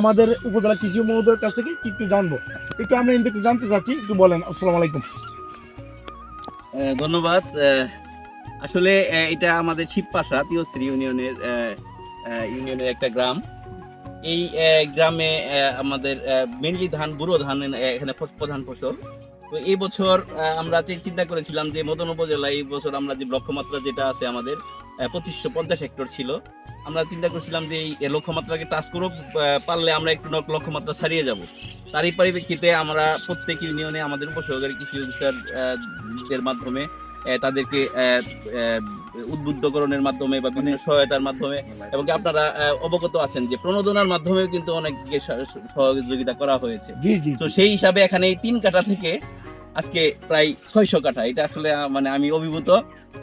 আমাদের উপজেলা কৃষি মহোদয়ের কাছ থেকে একটু জানবো, একটু আমরা একটু জানতে চাচ্ছি, একটু বলেন। আসসালামু আলাইকুম। ধন্যবাদ। আসলে এটা আমাদের শিবপাশা তিয়শ্রী ইউনিয়নের একটা গ্রাম। এই গ্রামে আমাদের মেনলি ধান, বুড়ো ধান এখানে প্রধান ফসল। তো এই বছর আমরা চিন্তা করেছিলাম যে মদন উপজেলায় এই বছর আমরা যে লক্ষ্যমাত্রা যেটা আছে আমাদের 2550 হেক্টর ছিল, আমরা চিন্তা করেছিলাম যে এই লক্ষ্যমাত্রাকে টাচ করে পারলে আমরা একটু লক্ষ্যমাত্রা ছাড়িয়ে যাব। তারই পরিপ্রেক্ষিতে আমরা প্রত্যেক ইউনিয়নে আমাদের উপসহকারী কৃষি অফিসারদের মাধ্যমে তাদেরকে উদ্বুদ্ধকরণের মাধ্যমে বা বিভিন্ন সহায়তার মাধ্যমে, এবং আপনারা অবগত আছেন যে প্রণোদনার মাধ্যমেও কিন্তু অনেক সহযোগিতা করা হয়েছে। জি জি। তো সেই হিসাবে এখানে এই 3 কাঠা থেকে আজকে প্রায় 600 কাঠা, এটা আসলে মানে আমি অভিভূত।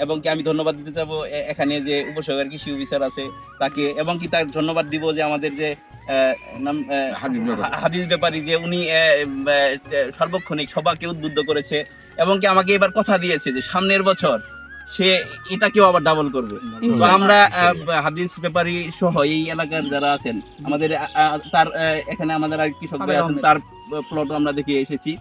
এবং কি আমি ধন্যবাদ দিতে চাবো এখানে যে উপসহকারী কৃষি অফিসার আছে তাকে, এবং কি তার ধন্যবাদ দিব যে আমাদের যে নাম হাদিস ব্যাপারী, যে উনি সার্বক্ষণিক সবাইকে উদ্বুদ্ধ করেছে, এবং কি আমাকে এবার কথা দিয়েছে যে সামনের বছর সে এটাকেও আবার ডাবল করবে। তো আমরা হাদিস ব্যাপারী সহ এই এলাকার যারা আছেন আমাদের তার এখানে আমাদের আর কৃষক ভাই আছেন, তার প্লট আমরা দেখে এসেছি।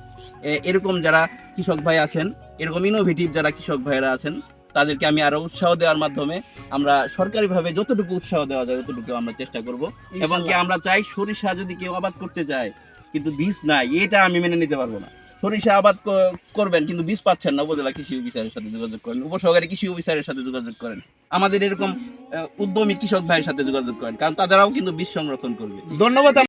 এরকম যারা কৃষক ভাই আছেন, এরকম ইনোভেটিভ যারা কৃষক ভাইরা আছেন, তাদেরকে আমি আরো উৎসাহ দেওয়ার মাধ্যমে আমরা সরকারিভাবে যতটুকু উৎসাহ দেওয়া যায় ততটুকু আমরা চেষ্টা করব। এবং কি আমরা চাই সরিষা যদি কেউ আবাদ করতে চায় কিন্তু বীজ নাই, এটা আমি মেনে নিতে পারবো না। সরিষা আবাদ করবেন কিন্তু বীজ পাচ্ছেন না, উপজেলা কৃষি অফিসারের সাথে যোগাযোগ করেন, উপসহকারী কৃষি অফিসারের সাথে যোগাযোগ করেন, আমাদের এরকম উদ্যমী কৃষক ভাইয়ের সাথে যোগাযোগ করেন, কারণ তারাও কিন্তু বীজ সংরক্ষণ করবে। ধন্যবাদ।